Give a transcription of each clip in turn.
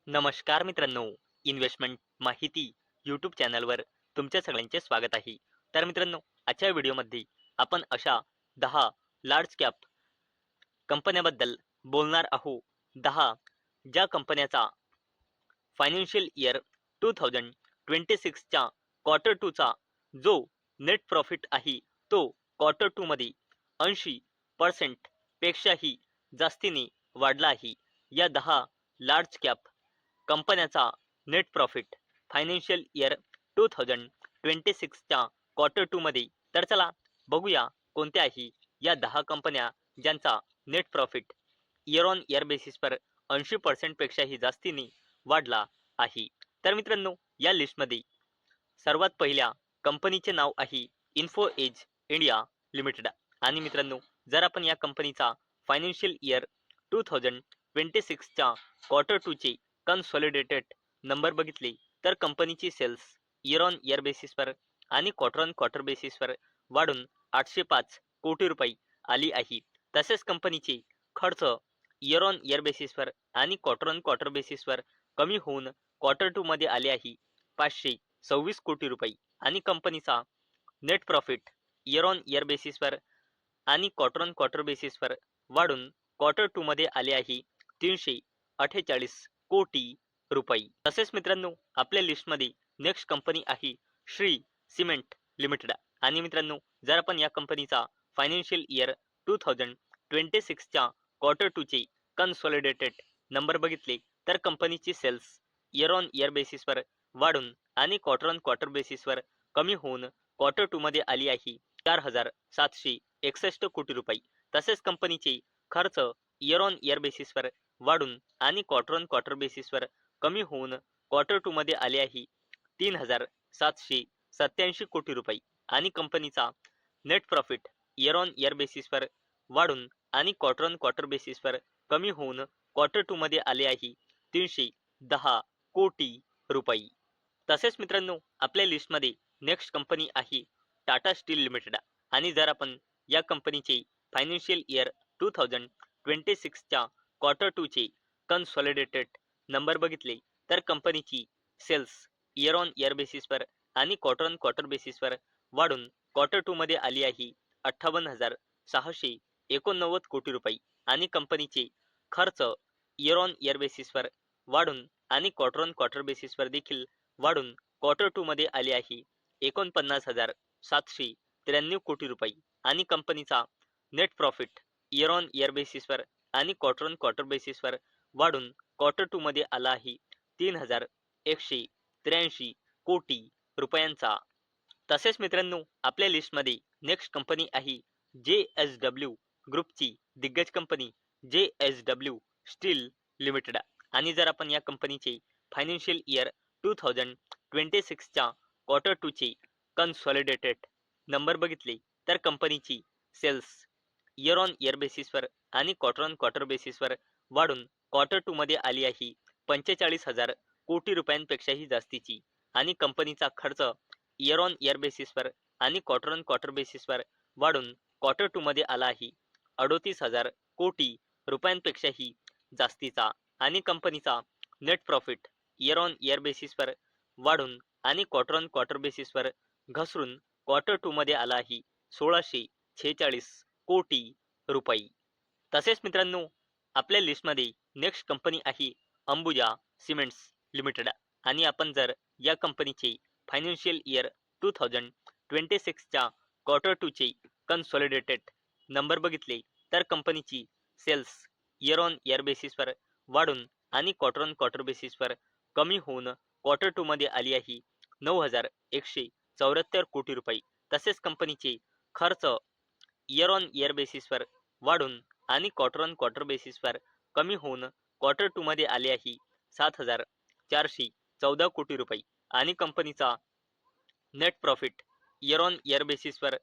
नमस्कार मित्रांनो, इन्व्हेस्टमेंट माहिती यूट्यूब चॅनलवर तुमच्या सगळ्यांचे स्वागत आहे. तर मित्रांनो, आजच्या व्हिडिओमध्ये आपण अशा 10 लार्ज कॅप कंपन्याबद्दल बोलणार आहोत. 10 ज्या कंपन्याचा फायनान्शियल इयर 2026 च्या क्वार्टर 2 चा जो नेट प्रॉफिट आहे तो क्वार्टर 2 मध्ये 80% पेक्षाही जास्तीने वाढला आहे. या 10 लार्ज कॅप कंपन्याचा नेट प्रॉफिट फायनान्शियल इयर 2026 च्या क्वार्टर 2 मध्ये. तर चला बघूया कोणत्या आहे या 10 कंपन्या ज्यांचा net profit year on year बेसिसवर 80% पेक्षाही जास्तीने वाढला आहे. तर मित्रांनो, या लिस्टमध्ये सर्वात पहिल्या कंपनीचे नाव आहे इन्फो एज इंडिया लिमिटेड. आणि मित्रांनो, जर आपण या कंपनीचा फायनान्शियल इयर 2026 च्या क्वार्टर 2 चे कन्सॉलिडेटेड नंबर बघितले तर कंपनीची सेल्स इयर ऑन इयर बेसिसवर आणि क्वार्टर ऑन क्वार्टर बेसिसवर वाढून 805 कोटी रुपये आली आहे. तसेच कंपनीचे खर्च इयर ऑन इयर बेसिसवर आणि क्वार्टर ऑन क्वार्टर बेसिसवर कमी होऊन क्वार्टर 2 मध्ये आले आहे 526 कोटी रुपये. आणि कंपनीचा net profit year on year बेसिसवर आणि क्वार्टर ऑन क्वार्टर बेसिसवर वाढून क्वार्टर 2 मध्ये आले आहे 348 कोटी रुपये. तसेच मित्रांनो, आपल्या लिस्टमध्ये नेक्स्ट कंपनी आहे श्री सिमेंट लिमिटेड. आणि मित्रांनो, जर आपण या कंपनीचा फायनान्शियल इयर 2026 च्या क्वार्टर 2 चे कन्सॉलिडेटेड नंबर बघितले तर कंपनीची सेल्स इयर ऑन इयर बेसिसवर वाढून आणि क्वार्टर ऑन क्वार्टर बेसिसवर कमी होऊन क्वार्टर 2 मध्ये आली आहे 4761 कोटी रुपये. तसेच कंपनीचे खर्च इयर ऑन इयर बेसिसवर वाढून आणि क्वार्टर ऑन क्वार्टर बेसिसवर कमी होऊन क्वार्टर 2 मध्ये आले आहे 3787 कोटी रुपये. आणि कंपनीचा net profit year on year बेसिसवर वाढून आणि क्वार्टर ऑन क्वार्टर बेसिसवर कमी होऊन क्वार्टर 2 मध्ये आले आहे 310 कोटी रुपये. तसेच मित्रांनो, आपल्या लिस्टमध्ये नेक्स्ट कंपनी आहे टाटा स्टील लिमिटेड. आणि जर आपण या कंपनीचे फायनान्शियल इयर 2026 च्या क्वार्टर 2 चे कन्सॉलिडेटेड नंबर बघितले तर कंपनीची सेल्स इयर ऑन इयर बेसिसवर आणि क्वार्टर ऑन क्वार्टर बेसिसवर वाढून क्वार्टर 2 मध्ये आली आहे 58,689 कोटी रुपये. आणि कंपनीचे खर्च इयर ऑन इयर बेसिसवर वाढून आणि क्वार्टर ऑन क्वार्टर बेसिसवर देखील वाढून क्वार्टर 2 मध्ये आले आहे 49,793 कोटी रुपये. आणि कंपनीचा net profit year on year बेसिसवर आणि क्वार्टर ऑन क्वार्टर बेसिसवर वाढून क्वार्टर 2 मध्ये आला आहे 3,183 कोटी रुपयांचा. तसेच मित्रांनो, आपल्या लिस्टमध्ये नेक्स्ट कंपनी आहे JSW ग्रुपची दिग्गज कंपनी JSW स्टील लिमिटेड. आणि जर आपण या कंपनीचे फायनान्शियल इयर 2026 च्या क्वार्टर 2 चे कन्सॉलिडेटेड नंबर बघितले तर कंपनीची सेल्स इयर ऑन इयर बेसिसवर आणि क्वार्टर ऑन क्वार्टर बेसिसवर वाढून क्वार्टर 2 मध्ये आली आहे 45,000 कोटी रुपयांपेक्षाही जास्तीची. आणि कंपनीचा खर्च इयर ऑन इयर बेसिसवर आणि क्वार्टर ऑन क्वार्टर बेसिसवर वाढून क्वार्टर 2 मध्ये आला आहे 38,000 कोटी रुपयांपेक्षाही जास्तीचा. आणि कंपनीचा net profit year on year बेसिसवर वाढून आणि क्वार्टर ऑन क्वार्टर बेसिसवर घसरून क्वार्टर 2 मध्ये आला आहे 1,646 कोटी रुपये. तसेच मित्रांनो, आपल्या लिस्टमध्ये नेक्स्ट कंपनी आहे अंबुजा सिमेंट्स लिमिटेड. आणि आपण जर या कंपनीचे फायनान्शियल इयर 2026 च्या क्वार्टर 2 चे कन्सॉलिडेटेड नंबर बघितले तर कंपनीची सेल्स इयर ऑन इयर बेसिसवर वाढून आणि क्वार्टर ऑन क्वार्टर बेसिसवर कमी होऊन क्वार्टर 2 मध्ये आली आहे 9,174 कोटी रुपये. तसेच कंपनीचे खर्च इयर ऑन इयर बेसिसवर वाढून आणि क्वार्टर ऑन क्वार्टर बेसिसवर कमी होऊन क्वार्टर 2 मध्ये आले आहे 7,414 कोटी रुपये. आणि कंपनीचा net profit year on year बेसिसवर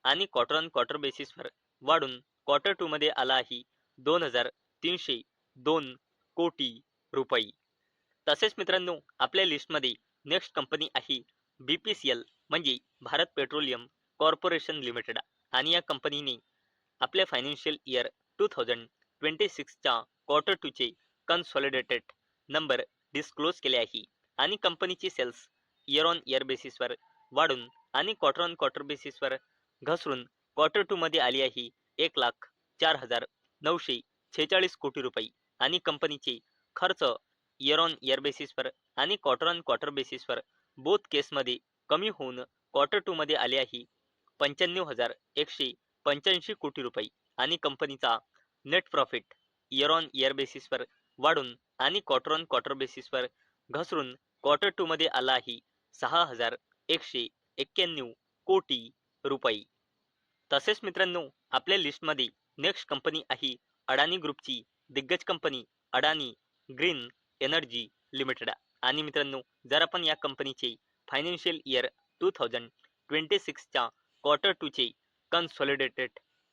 आणि क्वार्टर ऑन क्वार्टर बेसिसवर वाढून क्वार्टर 2 मध्ये आला आहे 2,302 कोटी रुपये. तसेच मित्रांनो, आपल्या लिस्टमध्ये नेक्स्ट कंपनी आहे BPCL म्हणजे भारत पेट्रोलियम कॉर्पोरेशन लिमिटेड. आणि या कंपनीने आपल्या फायनान्शियल इयर 2026 च्या क्वार्टर 2 चे कन्सॉलिडेटेड नंबर डिस्क्लोज केले आहे आणि कंपनीची सेल्स इयर ऑन इयर बेसिसवर वाढून आणि क्वार्टर ऑन क्वार्टर बेसिसवर घसरून क्वार्टर 2 मध्ये आली आहे 1,04,946 कोटी रुपये आणि कंपनीचे खर्च इयर ऑन इयर बेसिसवर आणि क्वार्टर ऑन क्वार्टर बेसिसवर बोथ केसमध्ये कमी होऊन क्वार्टर 2 मध्ये आले आहे 95,185 कोटी रुपये आणि कंपनीचा net profit year on year बेसिसवर वाढून आणि क्वार्टर ऑन क्वार्टर बेसिसवर घसरून क्वार्टर 2 मध्ये आला आहे 6,191 कोटी रुपये. तसेच मित्रांनो आपल्या लिस्टमध्ये नेक्स्ट कंपनी आहे अडानी ग्रुपची दिग्गज कंपनी अडानी ग्रीन एनर्जी लिमिटेड आणि मित्रांनो जर आपण या कंपनीचे फायनान्शियल इयर 2026च्या क्वार्टर 2 चे कन्सॉलिडेटेड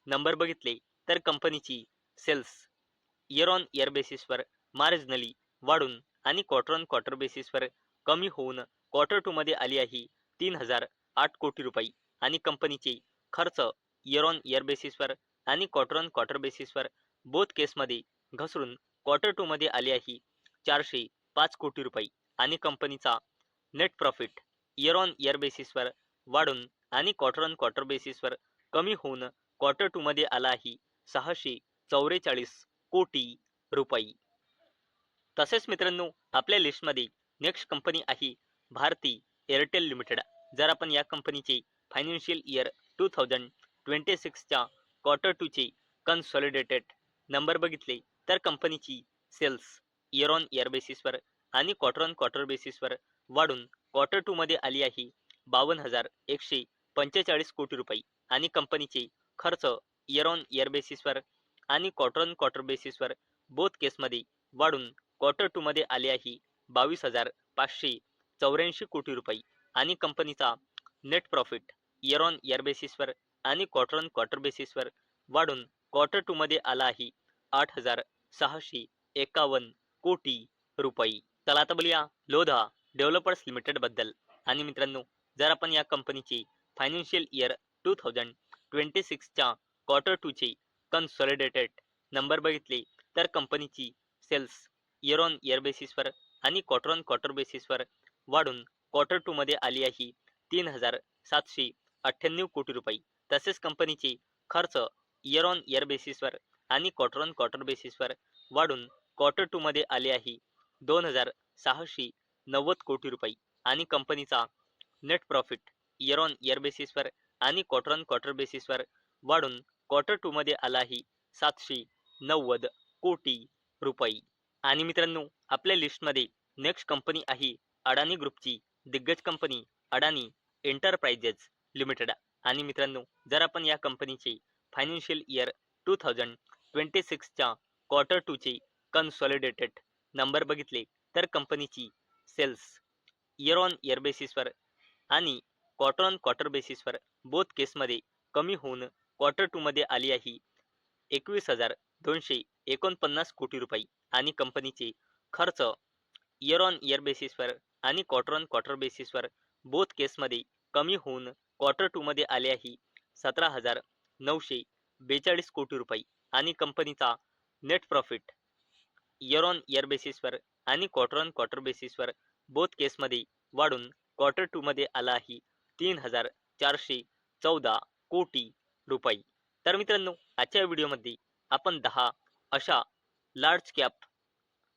नंबर बघितले तर कंपनीची सेल्स इयर ऑन इयर बेसिसवर मार्जिनली वाढून आणि क्वार्टर ऑन क्वार्टर बेसिसवर कमी होऊन क्वार्टर 2 मध्ये आली आहे 3,008 कोटी रुपये आणि कंपनीचे खर्च इयर ऑन इयर बेसिसवर आणि क्वार्टर ऑन क्वार्टर बेसिसवर बोथ केसमध्ये घसरून क्वार्टर 2 मध्ये आली आहे 405 कोटी रुपये आणि कंपनीचा net profit year on year बेसिसवर वाढून आणि क्वार्टर ऑन क्वार्टर बेसिसवर कमी होऊन क्वार्टर 2 मध्ये आला आहे 644 कोटी रुपये. तसेच मित्रांनो आपल्या लिस्टमध्ये नेक्स्ट कंपनी आहे भारती एअरटेल लिमिटेड. जर आपण या कंपनीचे फायनान्शियल इयर 2026च्या क्वार्टर 2 चे कन्सॉलिडेटेड नंबर बघितले तर कंपनीची सेल्स इयर ऑन इयर बेसिसवर आणि क्वार्टर ऑन क्वार्टर बेसिसवर वाढून क्वार्टर 2 मध्ये आली आहे 52,145 कोटी रुपये आणि कंपनीचे खर्च इयर ऑन इयर बेसिसवर आणि क्वार्टर ऑन क्वार्टर बेसिसवर बोथ केसमध्ये वाढून क्वार्टर 2 मध्ये आले आहे 22,584 कोटी रुपये आणि कंपनीचा net profit year on year बेसिसवर आणि क्वार्टर ऑन क्वार्टर बेसिसवर वाढून क्वार्टर 2 मध्ये आला आहे 8,651 कोटी रुपये. चला आता बोलूया लोधा डेव्हलपर्स लिमिटेड बद्दल आणि मित्रांनो जर आपण या कंपनीचे फायनान्शियल इयर 2026च्या क्वार्टर 2 चे कन्सॉलिडेटेड नंबर बघितले तर कंपनीची सेल्स इयर ऑन इयर बेसिसवर आणि क्वार्टर ऑन क्वार्टर बेसिसवर वाढून क्वार्टर 2 मध्ये आली आहे 3,798 कोटी रुपये. तसेच कंपनीचे खर्च इयर ऑन इयर बेसिसवर आणि क्वार्टर ऑन क्वार्टर बेसिसवर वाढून क्वार्टर 2 मध्ये आले आहे 2,690 कोटी रुपये आणि कंपनीचा net profit year on year बेसिसवर आणि क्वार्टर ऑन क्वार्टर बेसिसवर वाढून क्वार्टर 2 मध्ये आला आहे 790 कोटी रुपये. आणि मित्रांनो आपल्या लिस्टमध्ये नेक्स्ट कंपनी आहे अडानी ग्रुपची दिग्गज कंपनी अडानी एंटरप्राइजेस लिमिटेड आणि मित्रांनो जर आपण या कंपनीचे फायनान्शियल इयर 2026च्या क्वार्टर 2 चे कन्सॉलिडेटेड नंबर बघितले तर कंपनीची सेल्स इयर ऑन इयर बेसिसवर आणि क्वार्टर ऑन क्वार्टर बेसिसवर बोथ केसमध्ये कमी होऊन क्वार्टर 2 मध्ये आली आहे 21,249 कोटी रुपये आणि कंपनीचे खर्च इयर ऑन इयर बेसिसवर आणि क्वार्टर ऑन क्वार्टर बेसिसवर बोथ केसमध्ये कमी होऊन क्वार्टर 2 मध्ये आले आहे 17,942 कोटी रुपये आणि कंपनीचा net profit year on year बेसिसवर आणि क्वार्टर ऑन क्वार्टर बेसिसवर बोथ केसमध्ये वाढून क्वार्टर 2 मध्ये आला आहे 3,414 कोटी रुपये. तर मित्रांनो आजच्या व्हिडिओमध्ये आपण 10 अशा लार्ज कॅप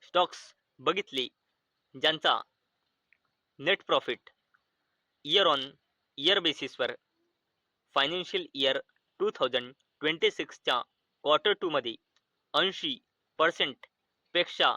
स्टॉक्स बघितले ज्यांचा net profit year on year बेसिसवर फायनान्शियल इयर 2026च्या क्वार्टर 2 मध्ये 80% पेक्षा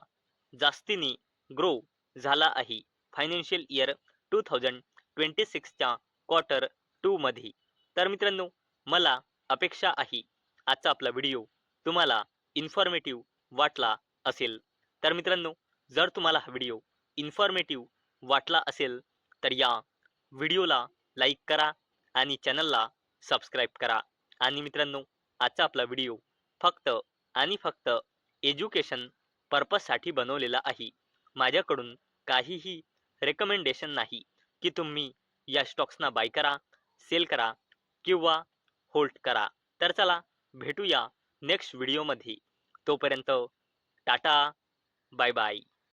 जास्तीने ग्रो झाला आहे फायनान्शियल इयर 2026च्या क्वार्टर 2 मध्ये. तर मित्रांनो मला अपेक्षा आहे आजचा आपला व्हिडिओ तुम्हाला इन्फॉर्मेटिव्ह वाटला असेल. तर मित्रांनो जर तुम्हाला हा व्हिडिओ इन्फॉर्मेटिव्ह वाटला असेल तर या व्हिडिओला लाईक करा आणि चॅनलला सबस्क्राईब करा. आणि मित्रांनो आजचा आपला व्हिडिओ फक्त आणि फक्त एज्युकेशन पर्पजसाठी बनवलेला आहे. माझ्याकडून काहीही रेकमेंडेशन नाही की तुम्ही या स्टॉक्सना बाय करा, सेल करा किंवा होल्ड करा. तर चला भेटूया नेक्स्ट व्हिडिओमध्ये. तोपर्यंत टाटा, बाय बाय.